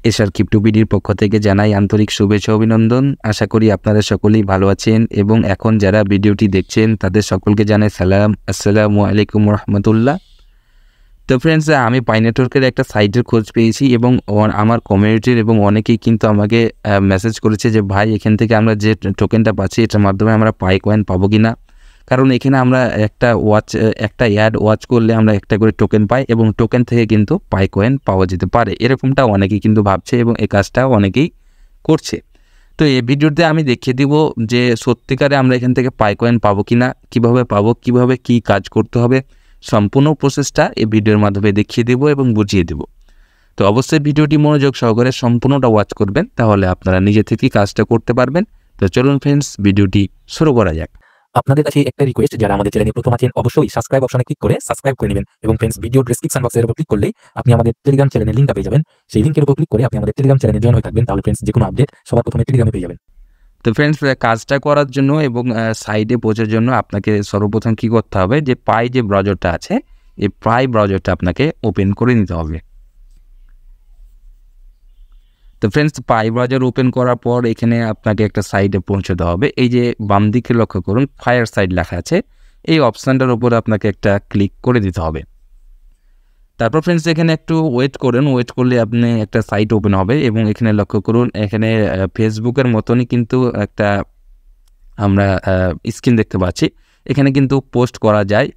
এশার ক্রিপ্টো বিডির পক্ষ থেকে জানাই আন্তরিক শুভেচ্ছা অভিনন্দন। আশা করি আপনারা সকলেই ভালো আছেন এবং এখন যারা ভিডিওটি দেখছেন তাদের সকলকে জানাই সালাম, আসসালামু আলাইকুম রহমতুল্লাহ। তো ফ্রেন্ডস, আমি পাই নেটওয়ার্কের একটা সাইটের খোঁজ পেয়েছি এবং আমার কমিউনিটির এবং অনেকেই কিন্তু আমাকে মেসেজ করেছে যে ভাই, এখান থেকে আমরা যে টোকেনটা পাচ্ছি এটার মাধ্যমে আমরা পাই কয়েন পাবো কি না। কারণ এখানে আমরা একটা অ্যাড ওয়াচ করলে আমরা একটা করে টোকেন পাই এবং টোকেন থেকে কিন্তু পাই কয়েন পাওয়া যেতে পারে, এরকমটা অনেকেই কিন্তু ভাবছে এবং এই কাজটাও অনেকেই করছে। তো এই ভিডিওতে আমি দেখিয়ে দিব যে সত্যিকারে আমরা এখান থেকে পাই কয়েন পাবো কি না, কীভাবে পাবো, কীভাবে কী কাজ করতে হবে, সম্পূর্ণ প্রসেসটা এই ভিডিওর মাধ্যমে দেখিয়ে দেব এবং বুঝিয়ে দেব। তো অবশ্যই ভিডিওটি মনোযোগ সহকারে সম্পূর্ণটা ওয়াচ করবেন, তাহলে আপনারা নিজে থেকেই কাজটা করতে পারবেন। তো চলুন ফ্রেন্ডস, ভিডিওটি শুরু করা যাক। আপনাদের কাছে একটা রিকোয়েস্ট, যারা আমাদের চ্যানেলে প্রথম আছেন অবশ্যই সাবস্ক্রাইব অপশনে ক্লিক করে সাবস্ক্রাইব করে নেবেন এবং ফ্রেন্ডস, ভিডিও ডেসক্রিপশন বক্সের উপর ক্লিক করলেই আপনি আমাদের টেলিগ্রাম চ্যানেলের লিংকটা পেয়ে যাবেন। সেই লিংকের উপর ক্লিক করে আপনি আমাদের টেলিগ্রাম চ্যানেলে জয়েন হয়ে থাকবেন, তাহলে ফ্রেন্ডস যে কোনো আপডেট সবার প্রথমে টেলিগ্রামে পেয়ে যাবেন। তো ফ্রেন্ডস, কাজটা করার জন্য এবং সাইডে পৌঁছার জন্য আপনাকে সর্বপ্রথম কী করতে হবে, যে পাই যে ব্রাউজারটা আছে এই পাই ব্রাউজারটা আপনাকে ওপেন করে নিতে হবে। তো ফ্রেন্ডস, পাই ব্রাউজার ওপেন করার পর এখানে আপনাকে একটা সাইডে পৌঁছতে হবে। এই যে বাম দিকে লক্ষ্য করুন ফায়ার সাইড লেখা আছে, এই অপশানটার উপর আপনাকে একটা ক্লিক করে দিতে হবে। তারপর ফ্রেন্ডস, এখানে একটু ওয়েট করুন, ওয়েট করলে আপনি একটা সাইট ওপেন হবে এবং এখানে লক্ষ্য করুন এখানে ফেসবুকের মতনই কিন্তু একটা আমরা স্ক্রিন দেখতে পাচ্ছি। এখানে কিন্তু পোস্ট করা যায়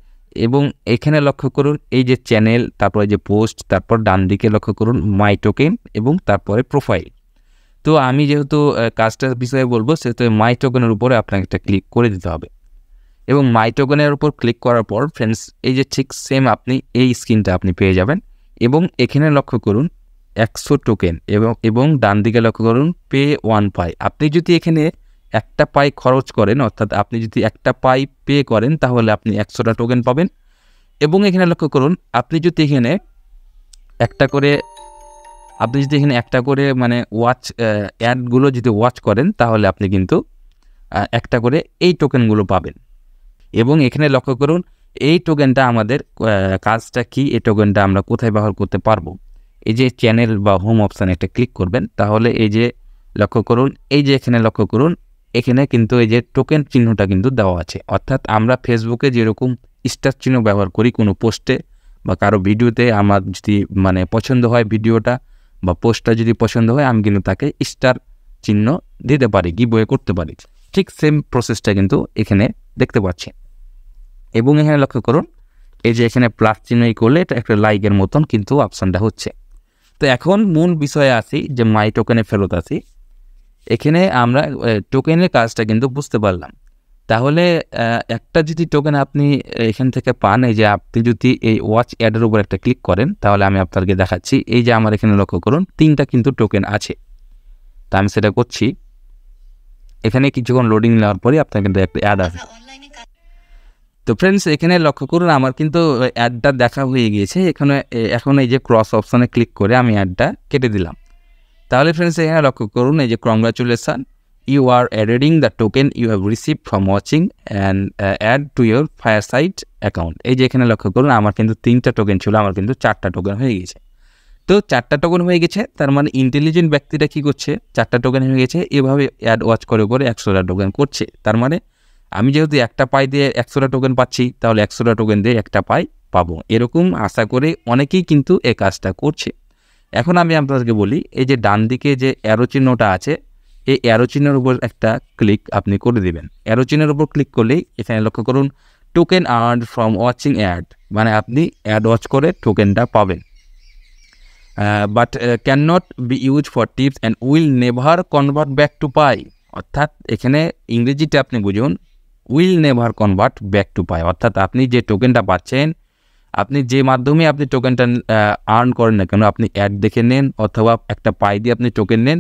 এবং এখানে লক্ষ্য করুন এই যে চ্যানেল, তারপরে যে পোস্ট, তারপর ডান দিকে লক্ষ্য করুন মাই টোকেন এবং তারপরে প্রোফাইল। তো আমি যেহেতু কাজটার বিষয়ে বলবো, সেহেতু মাই টোকেনের উপরে আপনাকে একটা ক্লিক করে দিতে হবে এবং মাই টোকেনের উপর ক্লিক করার পর ফ্রেন্ডস, এই যে ঠিক সেম আপনি এই স্ক্রিনটা আপনি পেয়ে যাবেন এবং এখানে লক্ষ্য করুন 100 টোকেন এবং ডান দিকে লক্ষ্য করুন পে 1 পাই। আপনি যদি এখানে একটা পাই খরচ করেন, অর্থাৎ আপনি যদি একটা পাই পে করেন, তাহলে আপনি 100টা টোকেন পাবেন। এবং এখানে লক্ষ্য করুন আপনি যদি এখানে একটা করে মানে অ্যাডগুলো যদি ওয়াচ করেন, তাহলে আপনি কিন্তু একটা করে এই টোকেনগুলো পাবেন। এবং এখানে লক্ষ্য করুন এই টোকেনটা আমাদের কাজটা কি, এই টোকেনটা আমরা কোথায় ব্যবহার করতে পারবো। এই যে চ্যানেল বা হোম অপশানে একটা ক্লিক করবেন, তাহলে এই যে লক্ষ্য করুন এই যে এখানে লক্ষ্য করুন এখানে কিন্তু এই যে টোকেন চিহ্নটা কিন্তু দেওয়া আছে। অর্থাৎ আমরা ফেসবুকে যেরকম স্টার চিহ্ন ব্যবহার করি কোনো পোস্টে বা কারো ভিডিওতে, আমার যদি মানে পছন্দ হয় ভিডিওটা বা পোস্টটা যদি পছন্দ হয়, আমি কিন্তু তাকে স্টার চিহ্ন দিতে পারি, গিভওয়ে করতে পারি। ঠিক সেম প্রসেসটা কিন্তু এখানে দেখতে পাচ্ছি। এবং এখানে লক্ষ্য করুন এই যে এখানে প্লাস চিহ্ন করলে এটা একটা লাইকের মতন কিন্তু অপশানটা হচ্ছে। তো এখন মূল বিষয়ে আসি, যে মাই টোকেনে ফেরত আসি। এখানে আমরা টোকেনের কাজটা কিন্তু বুঝতে পারলাম। তাহলে একটা যদি টোকেন আপনি এখান থেকে পান, এই যে আপনি যদি এই ওয়াচ অ্যাডের উপর একটা ক্লিক করেন, তাহলে আমি আপনাকে দেখাচ্ছি। এই যে আমার এখানে লক্ষ্য করুন 3টা কিন্তু টোকেন আছে। তা আমি সেটা করছি। এখানে কিছুক্ষণ লোডিং নেওয়ার পরে আপনার কিন্তু একটা অ্যাড আসে। তো ফ্রেন্ডস, এখানে লক্ষ্য করুন আমার কিন্তু অ্যাডটা দেখা হয়ে গিয়েছে। এখন এই যে ক্রস অপশানে ক্লিক করে আমি অ্যাডটা কেটে দিলাম। তাহলে ফ্রেন্ডস, এখানে লক্ষ্য করুন এই যে congratulation, you are adding the token you have received from watching and add to your Firesight account. এই যে এখানে লক্ষ্য করুন আমার কিন্তু 3টা টোকেন ছিল, আমার কিন্তু 4টা টোকেন হয়ে গেছে। তো 4টা টোকেন হয়ে গেছে, তার মানে ইন্টেলিজেন্ট ব্যক্তিটা কী করছে, 4টা টোকেন হয়ে গেছে, এভাবে অ্যাড ওয়াচ করে 100টা টোকেন করছে। তার মানে আমি যেহেতু একটা পাই দিয়ে 100টা টোকেন পাচ্ছি, তাহলে 100টা টোকেন দিয়ে একটা পাই পাবো। এরকম আশা করে অনেকেই কিন্তু এই কাজটা করছে। এখন আমি আপনাদেরকে বলি, এই যে ডান দিকে যে অ্যারো চিহ্নটা আছে, এই অ্যারো চিহ্নের উপর একটা ক্লিক আপনি করে দিবেন। অ্যারো চিহ্নের উপর ক্লিক করলেই এখানে লক্ষ্য করুন token earned from watching ad, মানে আপনি অ্যাড ওয়াচ করে টোকেনটা পাবেন। But can not be use for tips and will never convert back to Pi. অর্থাৎ এখানে ইংরেজিতে আপনি বুঝুন, will never convert back to Pi. অর্থাৎ আপনি যে টোকেনটা পাচ্ছেন, আপনি যে মাধ্যমে আপনি টোকেনটা আর্ন করেন না কেন, আপনি অ্যাড দেখে নেন অথবা একটা পাই দিয়ে আপনি টোকেন নেন।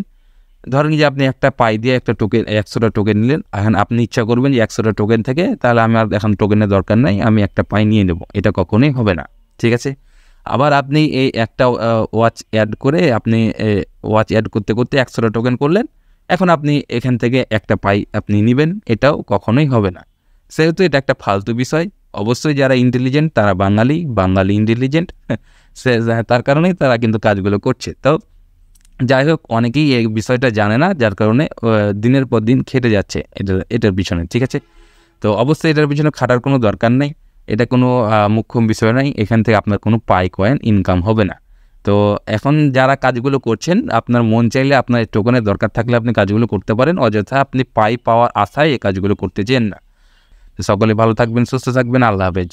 ধরেন যে আপনি একটা পাই দিয়ে একটা টোকেন 100টা টোকেন নিলেন, এখন আপনি ইচ্ছা করবেন যে 100টা টোকেন থেকে তাহলে আমার এখন টোকেনের দরকার নাই, আমি একটা পাই নিয়ে নেব, এটা কখনোই হবে না। ঠিক আছে। আবার আপনি এই একটা ওয়াচ অ্যাড করে আপনি ওয়াচ অ্যাড করতে করতে 100টা টোকেন করলেন, এখন আপনি এখান থেকে একটা পাই আপনি নেবেন, এটাও কখনোই হবে না। সেহেতু এটা একটা ফালতু বিষয়। অবশ্যই যারা ইন্টেলিজেন্ট তারা বাঙালি ইন্টেলিজেন্ট, তার কারণেই তারা কিন্তু কাজগুলো করছে। তো যাই হোক, অনেকেই এই বিষয়টা জানে না, যার কারণে দিনের পর দিন খেটে যাচ্ছে এটার পিছনে। ঠিক আছে, তো অবশ্যই এটার পিছনে খাটার কোনো দরকার নেই, এটা কোনো মুখ্য বিষয় নাই, এখান থেকে আপনার কোনো কয়েন ইনকাম হবে না। তো এখন যারা কাজগুলো করছেন, আপনার মন চাইলে, আপনার টোকেনের দরকার থাকলে আপনি কাজগুলো করতে পারেন, অযথা আপনি পাওয়ার আশায় এই কাজগুলো করতে চেন না। সকলে ভালো থাকবেন, সুস্থ থাকবেন, আল্লাহ হাফেজ।